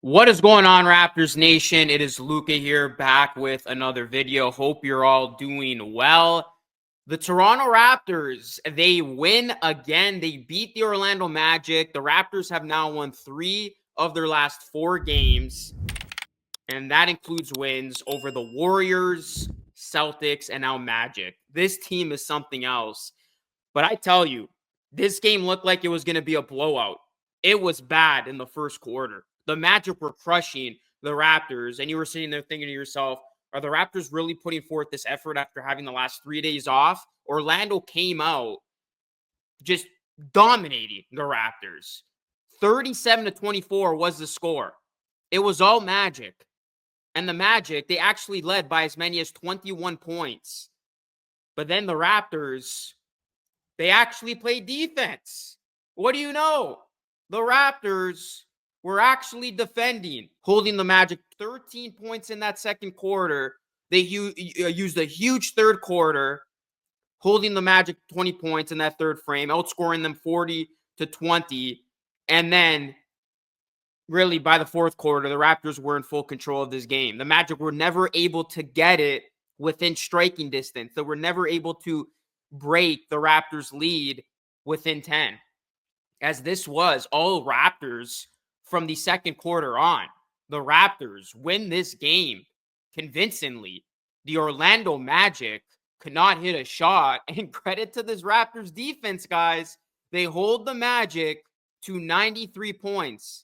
What is going on, Raptors Nation? It is Luca here, back with another video. Hope you're all doing well. The Toronto Raptors, they win again. They beat the Orlando Magic. The Raptors have now won 3 of their last 4 games, and that includes wins over the Warriors, Celtics, and now Magic. This team is something else. But I tell you, this game looked like it was going to be a blowout. It was bad in the first quarter. The Magic were crushing the Raptors, and you were sitting there thinking to yourself, are the Raptors really putting forth this effort after having the last 3 days off? Orlando came out just dominating the Raptors. 37-24 was the score. It was all Magic. And the Magic, they actually led by as many as 21 points. But then the Raptors, they actually played defense. What do you know? The Raptors were actually defending, holding the Magic 13 points in that second quarter. They used a huge third quarter, holding the Magic 20 points in that third frame, outscoring them 40-20. And then, really, by the fourth quarter, the Raptors were in full control of this game. The Magic were never able to get it within striking distance. They were never able to break the Raptors' lead within 10, as this was all Raptors from the second quarter on. The Raptors win this game convincingly. The Orlando Magic could not hit a shot, and credit to this Raptors defense, guys. They hold the Magic to 93 points,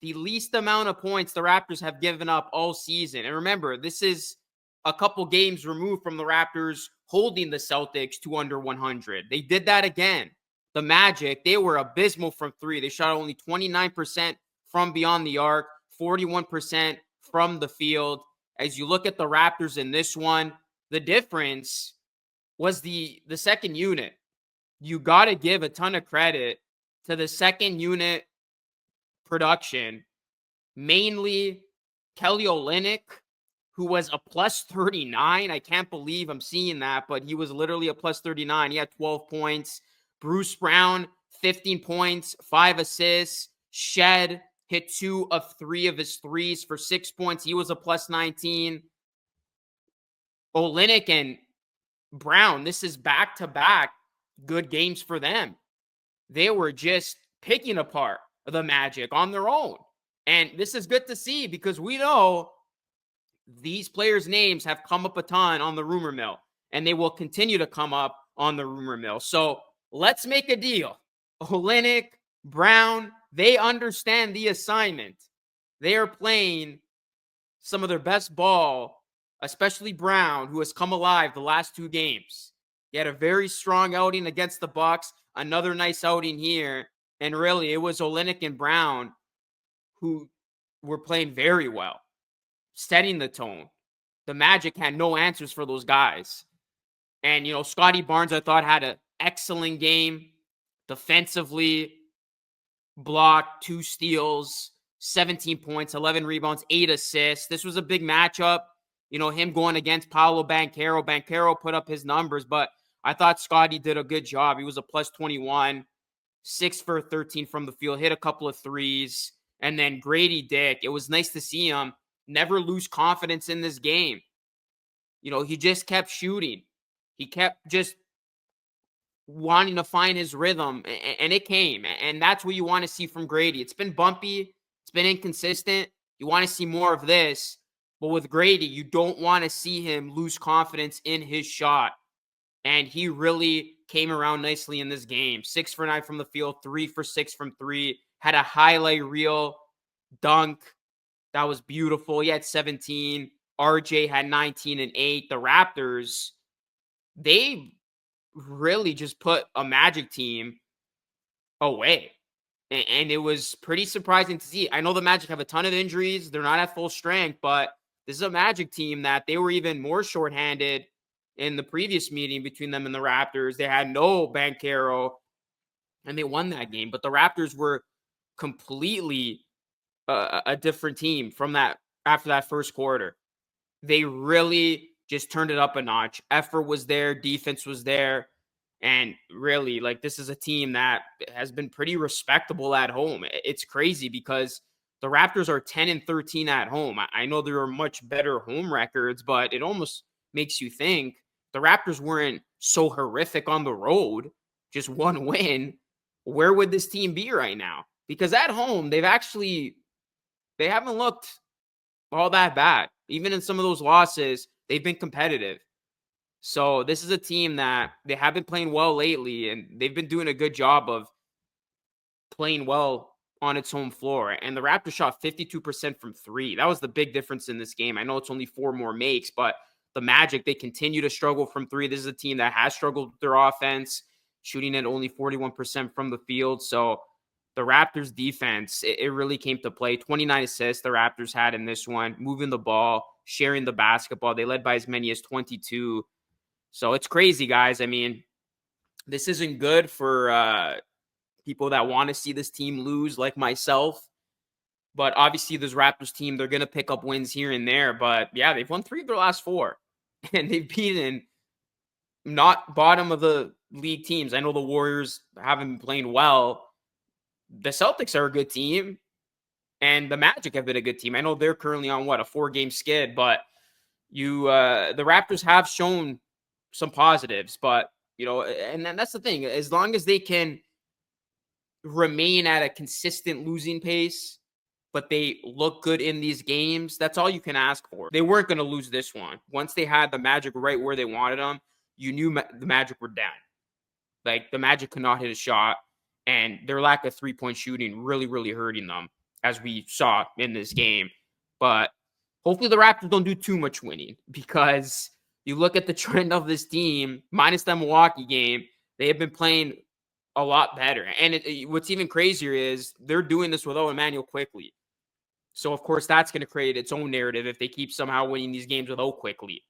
the least amount of points the Raptors have given up all season. And remember, this is a couple games removed from the Raptors holding the Celtics to under 100. They did that again. The Magic, they were abysmal from 3. They shot only 29% from beyond the arc, 41% from the field. As you look at the Raptors in this one, the difference was the second unit. You got to give a ton of credit to the second unit production, mainly Kelly Olynyk, who was a plus 39. I can't believe I'm seeing that, but he was literally a plus 39. He had 12 points. Bruce Brown, 15 points, 5 assists. Shed hit 2 of 3 of his threes for 6 points. He was a plus 19. Olynyk and Brown, this is back-to-back good games for them. They were just picking apart the Magic on their own. And this is good to see because we know these players' names have come up a ton on the rumor mill, and they will continue to come up on the rumor mill. So let's make a deal. Olynyk, Brown, they understand the assignment. They are playing some of their best ball, especially Brown, who has come alive the last 2 games. He had a very strong outing against the Bucks, another nice outing here, and really it was Olynyk and Brown who were playing very well, setting the tone. The Magic had no answers for those guys. And, Scotty Barnes, I thought, had an excellent game defensively, blocked 2 steals, 17 points, 11 rebounds, 8 assists. This was a big matchup. Him going against Paolo Banchero. Banchero put up his numbers, but I thought Scotty did a good job. He was a plus 21, 6 for 13 from the field, hit a couple of threes. And then Grady Dick, it was nice to see him never lose confidence in this game. He just kept shooting. He kept just wanting to find his rhythm, and it came. And that's what you want to see from Grady. It's been bumpy. It's been inconsistent. You want to see more of this. But with Grady, you don't want to see him lose confidence in his shot. And he really came around nicely in this game. 6 for 9 from the field, 3 for 6 from 3. Had a highlight reel dunk. That was beautiful. He had 17. RJ had 19 and 8. The Raptors, they really just put a Magic team away. And it was pretty surprising to see. I know the Magic have a ton of injuries. They're not at full strength, but this is a Magic team that they were even more shorthanded in the previous meeting between them and the Raptors. They had no Banchero, and they won that game. But the Raptors were completely a different team from that after that first quarter. They really just turned it up a notch. Effort was there, defense was there, and really, this is a team that has been pretty respectable at home. It's crazy because The Raptors are 10-13 at home. I know there are much better home records, but it almost makes you think the Raptors weren't so horrific on the road, just one win. Where would this team be right now? Because at home, they haven't looked all that bad. Even in some of those losses, they've been competitive. So this is a team that they have been playing well lately, and they've been doing a good job of playing well on its home floor. And the Raptors shot 52% from three. That was the big difference in this game. I know it's only 4 more makes, but the Magic, they continue to struggle from three. This is a team that has struggled with their offense, shooting at only 41% from the field. So the Raptors defense, it really came to play. 29 assists the Raptors had in this one, moving the ball, sharing the basketball. They led by as many as 22. So it's crazy, guys. I mean, this isn't good for people that want to see this team lose, like myself. But obviously, this Raptors team, they're going to pick up wins here and there. But yeah, they've won 3 of their last 4, and they've beaten not bottom of the league teams. I know the Warriors haven't been playing well. The Celtics are a good team, and the Magic have been a good team. I know they're currently on a 4-game skid, but the Raptors have shown some positives. But and then that's the thing. As long as they can remain at a consistent losing pace, but they look good in these games, that's all you can ask for. They weren't going to lose this one. Once they had the Magic right where they wanted them, you knew the Magic were down. Like, the Magic could not hit a shot, and their lack of three-point shooting really, really hurting them, as we saw in this game. But hopefully the Raptors don't do too much winning, because you look at the trend of this team, minus that Milwaukee game, they have been playing a lot better. And what's even crazier is they're doing this without Emmanuel Quickley. So, of course, that's going to create its own narrative if they keep somehow winning these games without Quickley.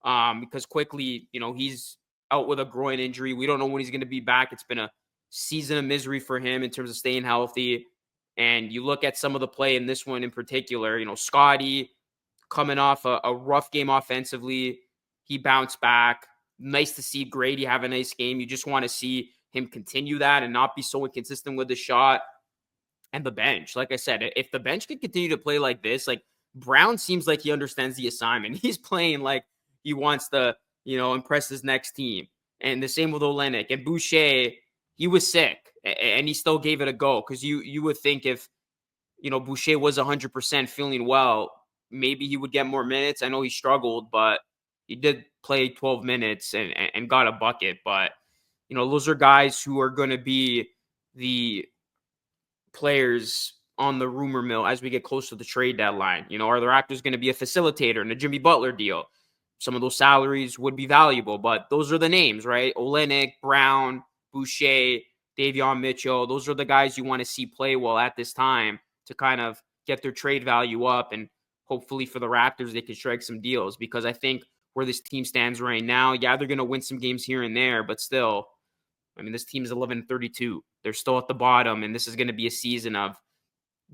Because Quickley, he's out with a groin injury. We don't know when he's going to be back. It's been a season of misery for him in terms of staying healthy. And you look at some of the play in this one in particular, Scotty coming off a rough game offensively. He bounced back. Nice to see Grady have a nice game. You just want to see him continue that and not be so inconsistent with the shot. And the bench, like I said, if the bench could continue to play like this, like, Brown seems like he understands the assignment. He's playing like he wants to, impress his next team. And the same with Olynyk and Boucher. He was sick and he still gave it a go, because you would think if, Boucher was 100% feeling well, maybe he would get more minutes. I know he struggled, but he did play 12 minutes and got a bucket. But, those are guys who are going to be the players on the rumor mill as we get close to the trade deadline. Are the Raptors going to be a facilitator in a Jimmy Butler deal? Some of those salaries would be valuable, but those are the names, right? Olynyk, Brown, Boucher, Davion Mitchell. Those are the guys you want to see play well at this time to kind of get their trade value up. And hopefully for the Raptors, they can strike some deals, because I think where this team stands right now, yeah, they're going to win some games here and there, but still, I mean, this team is 11-32. They're still at the bottom, and this is going to be a season of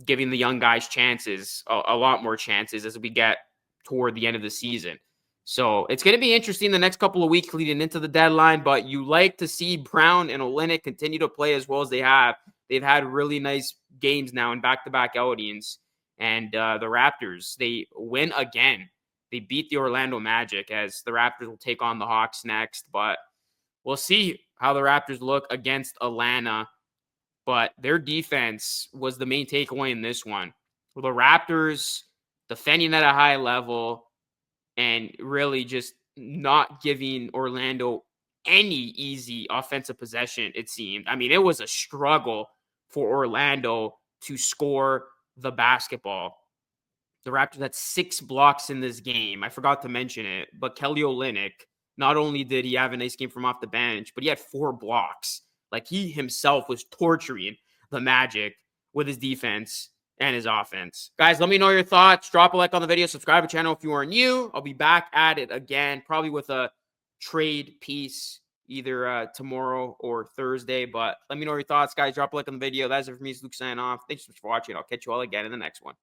giving the young guys chances, a lot more chances as we get toward the end of the season. So it's going to be interesting the next couple of weeks leading into the deadline, but you like to see Brown and Olynyk continue to play as well as they have. They've had really nice games now in back-to-back outings, and the Raptors, they win again. They beat the Orlando Magic, as the Raptors will take on the Hawks next, but we'll see how the Raptors look against Atlanta. But their defense was the main takeaway in this one. The Raptors defending at a high level and really just not giving Orlando any easy offensive possession, it seemed. I mean, it was a struggle for Orlando to score the basketball. The Raptors had 6 blocks in this game. I forgot to mention it, but Kelly Olynyk, not only did he have a nice game from off the bench, but he had 4 blocks. Like, he himself was torturing the Magic with his defense and his offense. Guys, let me know your thoughts. Drop a like on the video. Subscribe to the channel if you are new. I'll be back at it again, probably with a trade piece either tomorrow or Thursday. But let me know your thoughts, guys. Drop a like on the video. That's it for me. It's Luke signing off. Thanks so much for watching. I'll catch you all again in the next one.